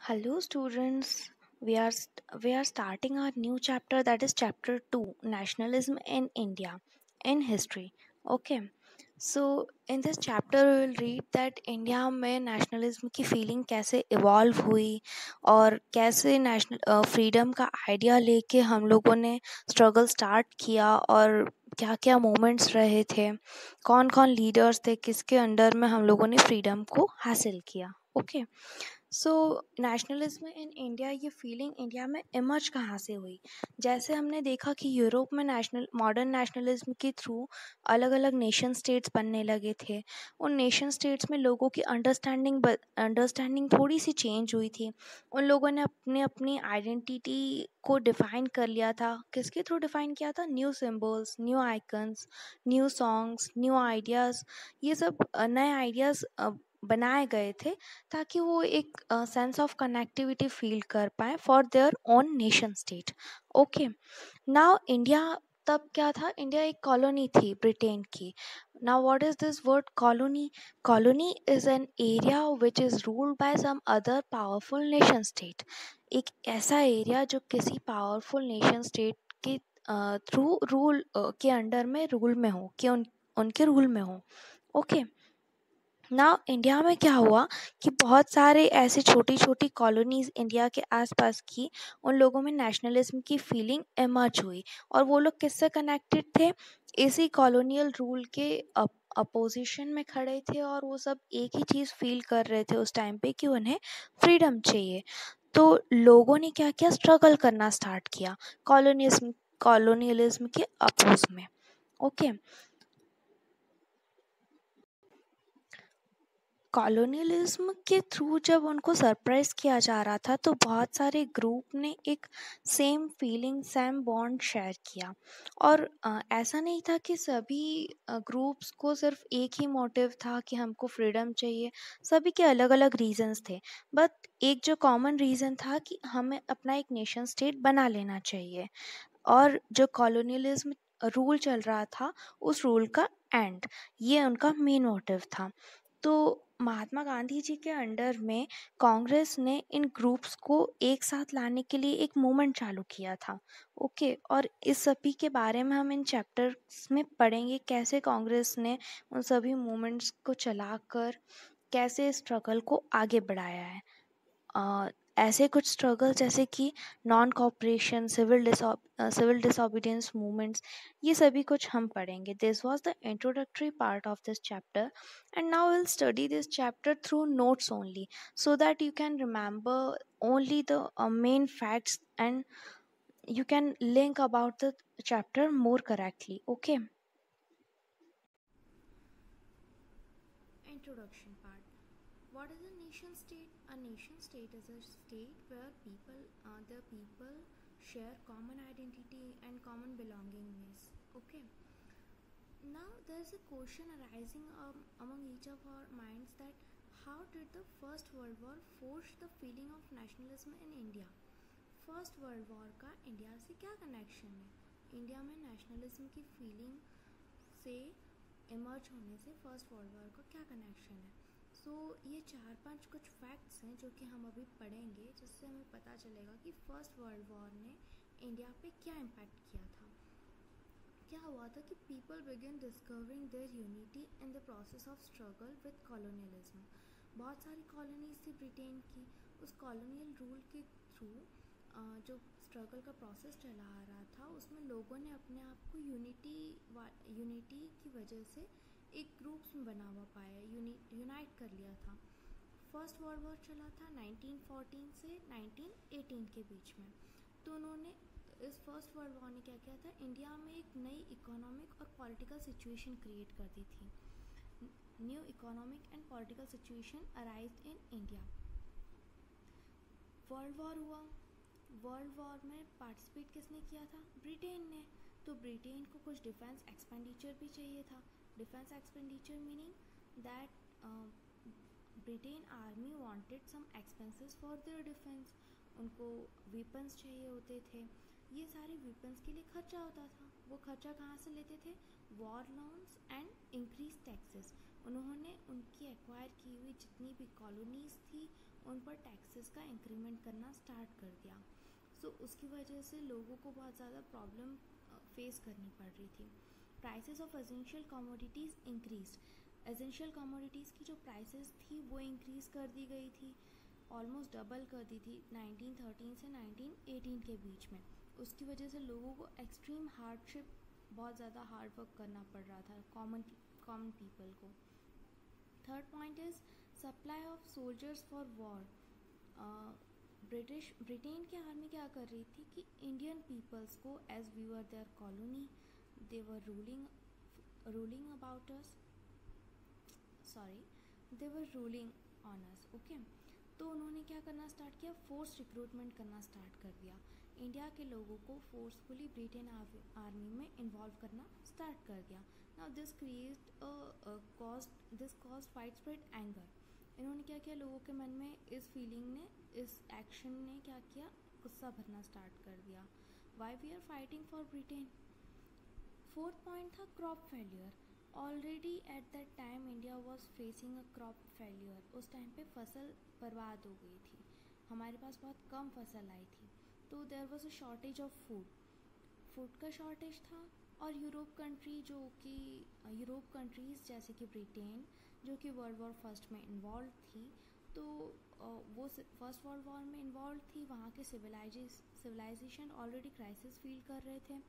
Hello, students. We are starting our new chapter, that is chapter 2, Nationalism in India in History. Okay. So in this chapter we will read that India में nationalism की feeling कैसे evolve हुई और कैसे national freedom का idea लेके हम लोगों ने स्ट्रगल स्टार्ट किया और क्या क्या मोमेंट्स रहे थे, कौन कौन लीडर्स थे, किसके अंडर में हम लोगों ने फ्रीडम को हासिल किया. Okay. So nationalism in India, ये फीलिंग इंडिया में इमर्ज कहाँ से हुई? जैसे हमने देखा कि यूरोप में मॉडर्न नेशनलिज्म के थ्रू अलग अलग नेशन स्टेट्स बनने लगे थे. उन नेशन स्टेट्स में लोगों की अंडरस्टैंडिंग थोड़ी सी चेंज हुई थी. उन लोगों ने अपने अपनी आइडेंटिटी को डिफाइन कर लिया था. किसके थ्रू डिफाइन किया था? New symbols, new icons, new songs, new ideas. ये सब नए आइडियाज़ बनाए गए थे ताकि वो एक सेंस ऑफ कनेक्टिविटी फील कर पाए for their own nation state. Okay. Now India तब क्या था? इंडिया एक कॉलोनी थी ब्रिटेन की. Now what is this word colony? Colony is an area which is ruled by some other powerful nation state. एक ऐसा एरिया जो किसी पावरफुल नेशन स्टेट के थ्रू रूल के अंडर में रूल में हो, कि उनके रूल में हो. ओके. ना इंडिया में क्या हुआ कि बहुत सारे ऐसे छोटी छोटी कॉलोनीज इंडिया के आसपास की, उन लोगों में नेशनलिज्म की फीलिंग इमर्ज हुई. और वो लोग किससे कनेक्टेड थे? इसी कॉलोनियल रूल के अपोजिशन में खड़े थे और वो सब एक ही चीज़ फील कर रहे थे उस टाइम पे कि उन्हें फ्रीडम चाहिए. तो लोगों ने क्या किया? स्ट्रगल करना स्टार्ट किया कॉलोनियलिज्म के अपोज में. ओके. कॉलोनियलिज्म के थ्रू जब उनको सरप्राइज किया जा रहा था तो बहुत सारे ग्रुप ने एक same feeling, same bond share किया. और ऐसा नहीं था कि सभी ग्रुप्स को सिर्फ एक ही मोटिव था कि हमको फ्रीडम चाहिए. सभी के अलग अलग रीजंस थे. बट एक जो कॉमन रीज़न था कि हमें अपना एक नेशन स्टेट बना लेना चाहिए. और जो कॉलोनियलिज्म रूल चल रहा था, उस रूल का एंड, ये उनका मेन मोटिव था. तो महात्मा गांधी जी के अंडर में कांग्रेस ने इन ग्रुप्स को एक साथ लाने के लिए एक मूवमेंट चालू किया था. ओके. और इस सभी के बारे में हम इन चैप्टर्स में पढ़ेंगे, कैसे कांग्रेस ने उन सभी मूवमेंट्स को चलाकर कैसे स्ट्रगल को आगे बढ़ाया है. ऐसे कुछ स्ट्रगल जैसे कि non cooperation, civil disobedience movements, ये सभी कुछ हम पढ़ेंगे. This was the introductory part of this chapter, and now we'll study this chapter through notes only, so that you can remember only the main facts, and you can link about the chapter more correctly. Okay. Introduction part. What is a nation state? A nation state is a state where the people share common identity and common belongingness. Okay. Now there is a question arising among each of our minds, that how did the First World War force the feeling of nationalism in India? First world war का India से क्या connection है? India में nationalism की feeling से emerge होने से first world war का क्या कनेक्शन है? सो ये चार पांच कुछ फैक्ट्स हैं जो कि हम अभी पढ़ेंगे, जिससे हमें पता चलेगा कि फर्स्ट वर्ल्ड वॉर ने इंडिया पे क्या इम्पैक्ट किया था. क्या हुआ था कि people begin discovering there unity in the process of struggle with colonialism. बहुत सारी कॉलोनीज थी ब्रिटेन की. उस कॉलोनियल रूल के थ्रू जो स्ट्रगल का प्रोसेस चला आ रहा था, उसमें लोगों ने अपने आप को यूनिटी की वजह से एक ग्रुप्स में बना हुआ पाया, यूनाइट कर लिया था. फर्स्ट वर्ल्ड वॉर चला था 1914 से 1918 के बीच में. तो उन्होंने इस फर्स्ट वर्ल्ड वॉर ने क्या किया था? इंडिया में एक नई इकोनॉमिक और पॉलिटिकल सिचुएशन क्रिएट कर दी थी. New economic and political situation arised in India. World war हुआ. वर्ल्ड वॉर में पार्टिसिपेट किसने किया था? ब्रिटेन ने. तो ब्रिटेन को कुछ डिफेंस एक्सपेंडिचर भी चाहिए था. Defence expenditure meaning that Britain army wanted some expenses for their defence. उनको वेपन्स चाहिए होते थे. ये सारे वेपन्स के लिए खर्चा होता था. वो खर्चा कहाँ से लेते थे? War loans and increase taxes. उन्होंने उनकी एक्वायर की हुई जितनी भी कॉलोनीज थी उन पर टैक्सेस का इंक्रीमेंट करना स्टार्ट कर दिया। सो उसकी वजह से लोगों को बहुत ज़्यादा प्रॉब्लम फेस करनी पड़ रही थी। Prices of essential commodities increase. Essential commodities की जो प्राइसेस थी वो इंक्रीज़ कर दी गई थी, ऑलमोस्ट डबल कर दी थी 1913 से 1918 के बीच में। उसकी वजह से लोगों को एक्सट्रीम हार्डशिप, बहुत ज़्यादा हार्ड वर्क करना पड़ रहा था कॉमन पीपल को। Third point is supply of soldiers for war. Britain की आर्मी क्या कर रही थी कि इंडियन पीपल्स को, as we were their colony, they were ruling about us, they were ruling on us, okay. तो उन्होंने क्या करना स्टार्ट किया, फोर्स रिक्रूटमेंट करना स्टार्ट कर दिया। इंडिया के लोगों को फोर्सफुली ब्रिटेन आर्मी में इन्वॉल्व करना स्टार्ट कर दिया। Now this caused wide spread anger. इन्होंने क्या किया, लोगों के मन में इस फीलिंग ने, इस एक्शन ने क्या किया, गुस्सा भरना स्टार्ट कर दिया। Why we are fighting for Britain. Fourth point था crop failure. Already at that time India was facing a crop failure. उस टाइम पे फसल बर्बाद हो गई थी, हमारे पास बहुत कम फसल आई थी, तो there was a shortage of food का शॉर्टेज था। और यूरोप कंट्रीज़ जैसे कि ब्रिटेन, जो कि वर्ल्ड वॉर फर्स्ट में इन्वॉल्व थी, तो वो फर्स्ट वर्ल्ड वॉर में इन्वॉल्व थी, वहाँ के सिविलाइजेशन ऑलरेडी क्राइसिस फील कर रहे थे,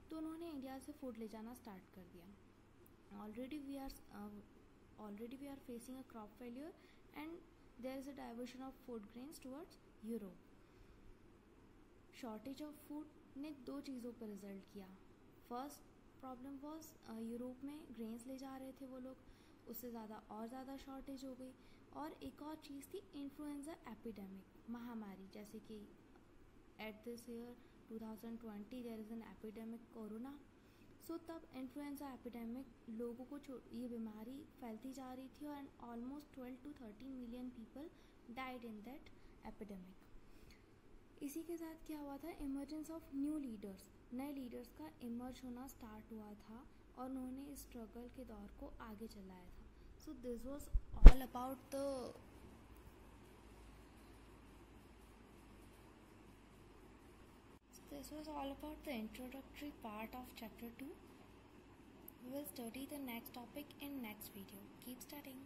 तो उन्होंने इंडिया से फूड ले जाना स्टार्ट कर दिया। Already we are facing a crop failure and there is a diversion of food grains towards Europe. Shortage of food ने दो चीज़ों पर रिजल्ट किया। फर्स्ट प्रॉब्लम वॉज, यूरोप में ग्रेन्स ले जा रहे थे वो लोग, उससे ज़्यादा शॉर्टेज हो गई। और एक और चीज़ थी इन्फ्लुएंजा एपिडेमिक, महामारी, जैसे कि at this year 2020 there is an epidemic corona. So तब इन्फ्लुएंजा एपिडेमिक, लोगों को ये बीमारी फैलती जा रही थी और almost 12 to 13 million people died in that epidemic. इसी के साथ क्या हुआ था, इमर्जेंस ऑफ न्यू लीडर्स, नए लीडर्स का इमर्ज होना स्टार्ट हुआ था और उन्होंने इस स्ट्रगल के दौर को आगे चलाया था। So this was all about the introductory part of chapter 2. We will study the next topic in next video. Keep studying.